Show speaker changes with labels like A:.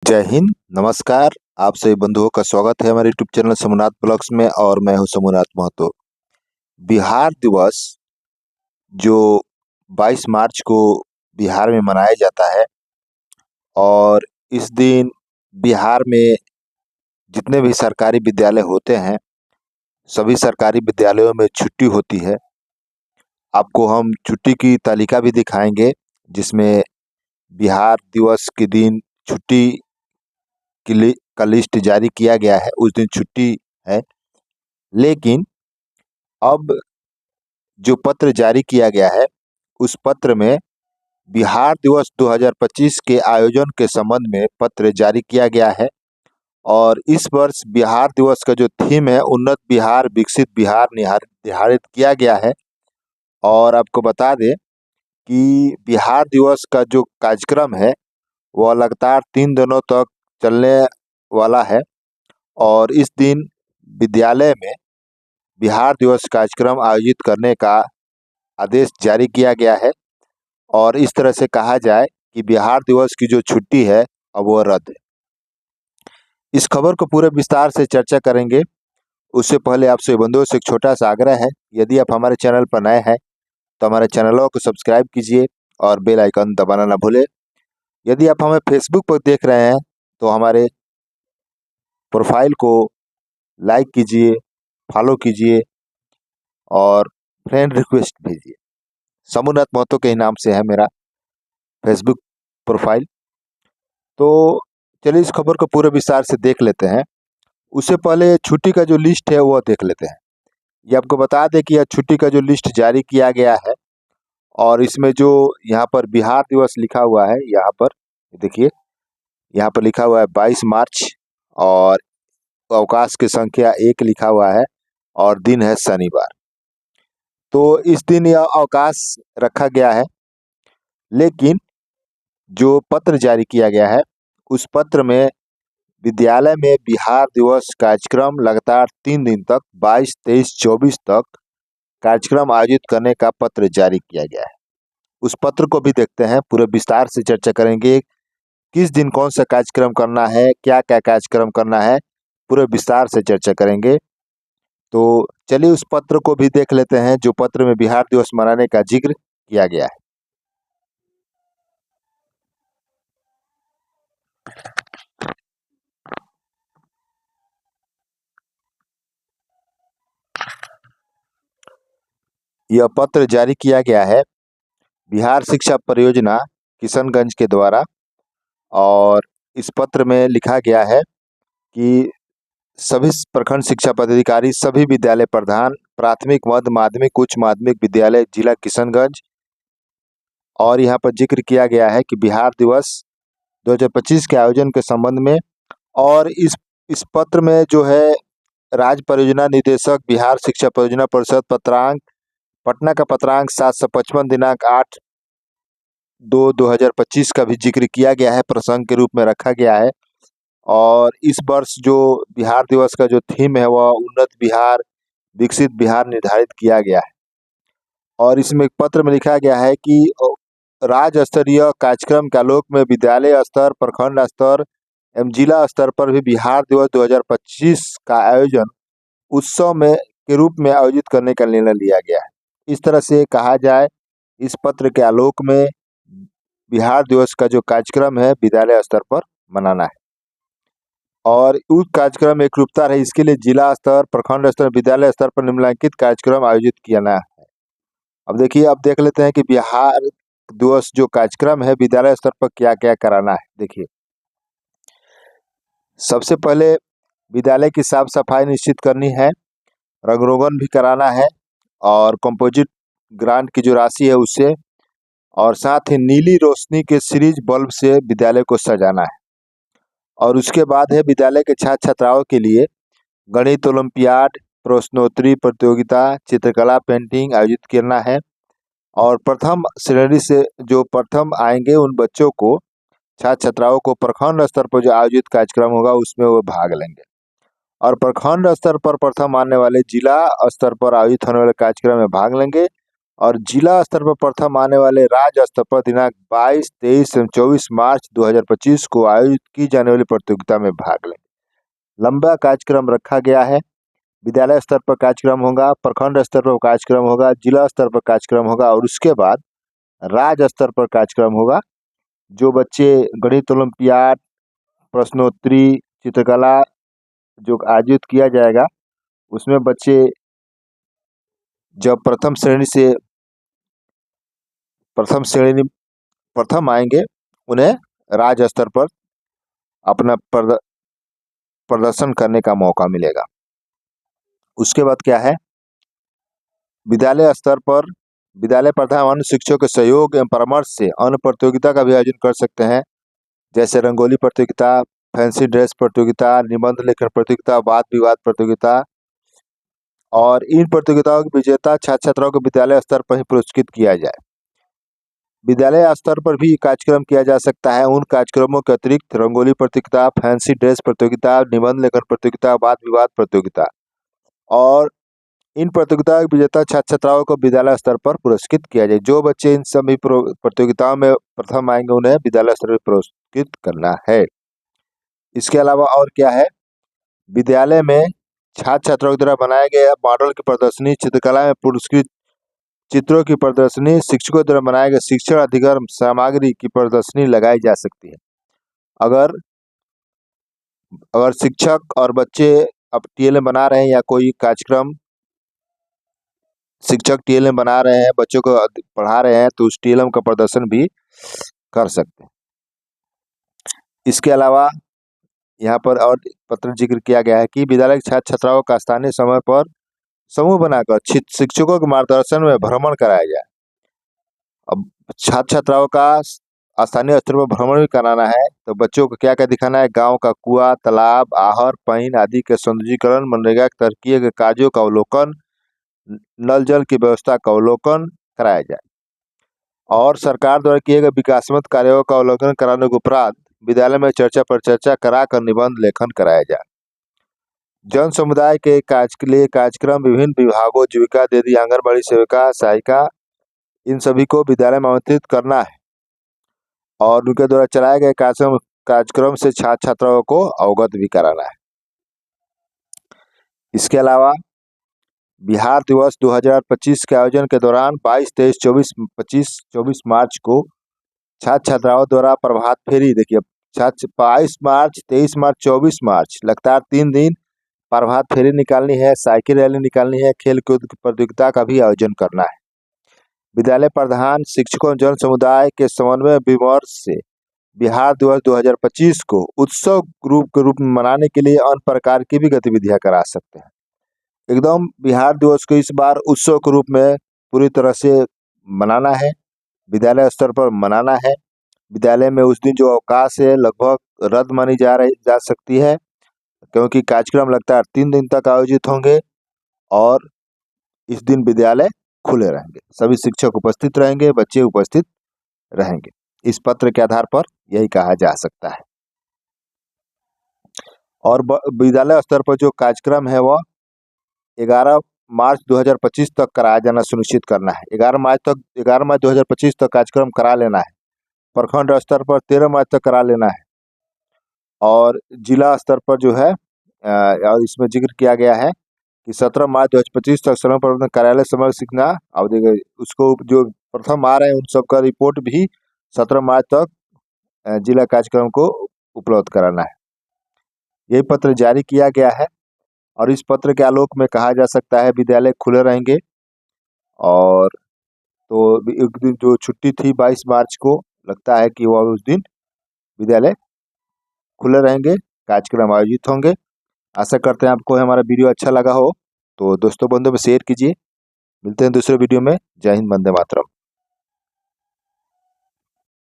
A: जय हिंद, नमस्कार। आप सभी बंधुओं का स्वागत है हमारे यूट्यूब चैनल सोमनाथ ब्लॉग्स में और मैं हूं सोमनाथ महतो। बिहार दिवस जो 22 मार्च को बिहार में मनाया जाता है और इस दिन बिहार में जितने भी सरकारी विद्यालय होते हैं सभी सरकारी विद्यालयों में छुट्टी होती है। आपको हम छुट्टी की तालिका भी दिखाएंगे जिसमें बिहार दिवस के दिन छुट्टी का लिस्ट जारी किया गया है, उस दिन छुट्टी है। लेकिन अब जो पत्र जारी किया गया है उस पत्र में बिहार दिवस 2025 के आयोजन के संबंध में पत्र जारी किया गया है और इस वर्ष बिहार दिवस का जो थीम है उन्नत बिहार विकसित बिहार निर्धारित किया गया है। और आपको बता दें कि बिहार दिवस का जो कार्यक्रम है वह लगातार 3 दिनों तक चलने वाला है और इस दिन विद्यालय में बिहार दिवस कार्यक्रम आयोजित करने का आदेश जारी किया गया है और इस तरह से कहा जाए कि बिहार दिवस की जो छुट्टी है अब वो रद्द है। इस खबर को पूरे विस्तार से चर्चा करेंगे। उससे पहले आपसे बंधुओं से एक छोटा सा आग्रह है, यदि आप हमारे चैनल पर नए हैं तो हमारे चैनलों को सब्सक्राइब कीजिए और बेल आइकन दबाना ना भूलें। यदि आप हमें फेसबुक पर देख रहे हैं तो हमारे प्रोफाइल को लाइक कीजिए, फॉलो कीजिए और फ्रेंड रिक्वेस्ट भेजिए। सोमनाथ महतो के ही नाम से है मेरा फेसबुक प्रोफाइल। तो चलिए इस खबर को पूरे विस्तार से देख लेते हैं। उससे पहले छुट्टी का जो लिस्ट है वह देख लेते हैं। ये आपको बता दें कि यह छुट्टी का जो लिस्ट जारी किया गया है और इसमें जो यहाँ पर बिहार दिवस लिखा हुआ है, यहाँ पर देखिए, यहाँ पर लिखा हुआ है 22 मार्च और अवकाश की संख्या 1 लिखा हुआ है और दिन है शनिवार। तो इस दिन यह अवकाश रखा गया है। लेकिन जो पत्र जारी किया गया है उस पत्र में विद्यालय में बिहार दिवस कार्यक्रम लगातार 3 दिन तक 22, 23, 24 तक कार्यक्रम आयोजित करने का पत्र जारी किया गया है। उस पत्र को भी देखते हैं, पूरे विस्तार से चर्चा करेंगे किस दिन कौन सा कार्यक्रम करना है, क्या क्या कार्यक्रम करना है, पूरे विस्तार से चर्चा करेंगे। तो चलिए उस पत्र को भी देख लेते हैं जो पत्र में बिहार दिवस मनाने का जिक्र किया गया है। यह पत्र जारी किया गया है बिहार शिक्षा परियोजना किशनगंज के द्वारा और इस पत्र में लिखा गया है कि सभी प्रखंड शिक्षा पदाधिकारी, सभी विद्यालय प्रधान, प्राथमिक, मध्य माध्यमिक, उच्च माध्यमिक विद्यालय जिला किशनगंज, और यहाँ पर जिक्र किया गया है कि बिहार दिवस 2025 के आयोजन के संबंध में। और इस पत्र में जो है राज्य परियोजना निदेशक बिहार शिक्षा परियोजना परिषद पत्रांक पटना का पत्रांक 755 दिनांक 8/2/2025 का भी जिक्र किया गया है, प्रसंग के रूप में रखा गया है। और इस वर्ष जो बिहार दिवस का जो थीम है वह उन्नत बिहार विकसित बिहार निर्धारित किया गया है। और इसमें एक पत्र में लिखा गया है कि राज्य स्तरीय कार्यक्रम के आलोक में विद्यालय स्तर, प्रखंड स्तर एवं जिला स्तर पर भी बिहार दिवस 2025 का आयोजन उत्सव में के रूप में आयोजित करने का निर्णय लिया गया है। इस तरह से कहा जाए, इस पत्र के आलोक में बिहार दिवस का जो कार्यक्रम है विद्यालय स्तर पर मनाना है और उस कार्यक्रम में एकरूपता रहे इसके लिए जिला स्तर, प्रखंड स्तर, विद्यालय स्तर पर निम्नलिखित कार्यक्रम आयोजित किया है। अब देखिए, अब देख लेते हैं कि बिहार दिवस जो कार्यक्रम है विद्यालय स्तर पर क्या क्या कराना है। देखिए, सबसे पहले विद्यालय की साफ सफाई निश्चित करनी है, रंग रोगन भी कराना है और कंपोजिट ग्रांट की जो राशि है उससे, और साथ ही नीली रोशनी के सीरीज बल्ब से विद्यालय को सजाना है। और उसके बाद है विद्यालय के छात्र छात्राओं के लिए गणित ओलंपियाड, प्रश्नोत्तरी प्रतियोगिता, चित्रकला, पेंटिंग आयोजित करना है। और प्रथम श्रेणी से जो प्रथम आएंगे उन बच्चों को, छात्र छात्राओं को प्रखंड स्तर पर जो आयोजित कार्यक्रम होगा उसमें वो भाग लेंगे। और प्रखंड स्तर पर प्रथम आने वाले जिला स्तर पर आयोजित होने वाले कार्यक्रम में भाग लेंगे और जिला स्तर पर प्रथम आने वाले राज्य स्तर पर दिनांक 22, 23 एवं 24 मार्च 2025 को आयोजित की जाने वाली प्रतियोगिता में भाग लें। लंबा कार्यक्रम रखा गया है। विद्यालय स्तर पर कार्यक्रम होगा, प्रखंड स्तर पर कार्यक्रम होगा, जिला स्तर पर कार्यक्रम होगा और उसके बाद राज्य स्तर पर कार्यक्रम होगा। जो बच्चे गणित ओलंपियाड, प्रश्नोत्तरी, चित्रकला जो आयोजित किया जाएगा, उसमें बच्चे जब प्रथम आएंगे, उन्हें राज्य स्तर पर अपना प्रदर्शन करने का मौका मिलेगा। उसके बाद क्या है, विद्यालय स्तर पर विद्यालय प्रधान अन्य शिक्षकों के सहयोग एवं परामर्श से अन्य प्रतियोगिता का भी आयोजन कर सकते हैं, जैसे रंगोली प्रतियोगिता, फैंसी ड्रेस प्रतियोगिता, निबंध लेखन प्रतियोगिता, वाद विवाद प्रतियोगिता। और इन प्रतियोगिताओं के विजेता छात्र छात्राओं को विद्यालय स्तर पर ही पुरस्कृत किया जाए। विद्यालय स्तर पर भी कार्यक्रम किया जा सकता है। उन कार्यक्रमों के अतिरिक्त रंगोली प्रतियोगिता, फैंसी ड्रेस प्रतियोगिता, निबंध लेखन प्रतियोगिता, वाद विवाद प्रतियोगिता और इन प्रतियोगिताओं के विजेता छात्र छात्राओं को विद्यालय स्तर पर पुरस्कृत किया जाए। जो बच्चे इन सभी प्रतियोगिताओं में प्रथम आएंगे, उन्हें विद्यालय स्तर पर पुरस्कृत करना है। इसके अलावा और क्या है, विद्यालय में छात्र छात्राओं के द्वारा बनाए गए मॉडल की प्रदर्शनी, चित्रकला में पुरस्कृत चित्रों की प्रदर्शनी, शिक्षकों द्वारा बनाए गए शिक्षण अधिगम सामग्री की प्रदर्शनी लगाई जा सकती है। अगर शिक्षक और बच्चे अब टीएलएम बना रहे हैं या कोई कार्यक्रम शिक्षक टीएलएम बना रहे हैं, बच्चों को पढ़ा रहे हैं, तो उस टीएलएम का प्रदर्शन भी कर सकते हैं। इसके अलावा यहाँ पर और पत्र जिक्र किया गया है कि विद्यालय के छात्र छात्राओं का स्थानीय समय पर समूह बनाकर शिक्षकों के मार्गदर्शन में भ्रमण कराया जाए। अब छात्र छात्राओं का स्थानीय स्तर पर भ्रमण भी कराना है, तो बच्चों को क्या क्या दिखाना है, गांव का कुआं, तालाब, आहर, पईन आदि के सौंदर्यीकरण, मनरेगा के तरक्की के कार्यों का अवलोकन, नल जल की व्यवस्था का अवलोकन कराया जाए। और सरकार द्वारा किए गए विकासात्मक कार्यों का अवलोकन कराने के उपरांत विद्यालय में चर्चा पर चर्चा कराकर निबंध लेखन कराया जाए। जन समुदाय के लिए कार्यक्रम विभिन्न विभागों, जीविका दीदी, आंगनबाड़ी सेविका, सहायिका, इन सभी को विद्यालय में आमंत्रित करना है और उनके द्वारा चलाए गए कार्यक्रम से छात्र छात्राओं को अवगत भी कराना है। इसके अलावा बिहार दिवस 2025 के आयोजन के दौरान 22, 23, 24 मार्च को छात्र छात्राओं द्वारा प्रभात फेरी, देखिए 22 मार्च, 23 मार्च, 24 मार्च लगातार 3 दिन प्रभात फेरी निकालनी है, साइकिल रैली निकालनी है, खेल कूद प्रतियोगिता का भी आयोजन करना है। विद्यालय प्रधान शिक्षकों जन समुदाय के समन्वय विमर्श से बिहार दिवस 2025 को उत्सव के रूप में मनाने के लिए अन्य प्रकार की भी गतिविधियां करा सकते हैं। एकदम बिहार दिवस को इस बार उत्सव के रूप में पूरी तरह से मनाना है, विद्यालय स्तर पर मनाना है। विद्यालय में उस दिन जो अवकाश है लगभग रद्द मानी जा सकती है, क्योंकि कार्यक्रम लगातार 3 दिन तक आयोजित होंगे और इस दिन विद्यालय खुले रहेंगे, सभी शिक्षक उपस्थित रहेंगे, बच्चे उपस्थित रहेंगे। इस पत्र के आधार पर यही कहा जा सकता है। और विद्यालय स्तर पर जो कार्यक्रम है वह 11 मार्च 2025 तक कराया जाना सुनिश्चित करना है। 11 मार्च 2025 तक कार्यक्रम करा लेना है। प्रखंड स्तर पर 13 मार्च तक करा लेना है और जिला स्तर पर जो है और इसमें जिक्र किया गया है कि 17 मार्च 2025 तक श्रम प्रबंधन कार्यालय समग्र सीखना अवधि, उसको जो प्रथम आ रहे हैं उन सबका रिपोर्ट भी 17 मार्च तक जिला कार्यक्रम को उपलब्ध कराना है। यही पत्र जारी किया गया है और इस पत्र के आलोक में कहा जा सकता है विद्यालय खुले रहेंगे। और तो एक दिन जो छुट्टी थी 22 मार्च को, लगता है कि वह उस दिन विद्यालय खुले रहेंगे, कार्यक्रम आयोजित होंगे। आशा करते हैं आपको हमारा वीडियो अच्छा लगा हो, तो दोस्तों बंधुओं में शेयर कीजिए। मिलते हैं दूसरे वीडियो में। जय हिंद, वंदे मातरम।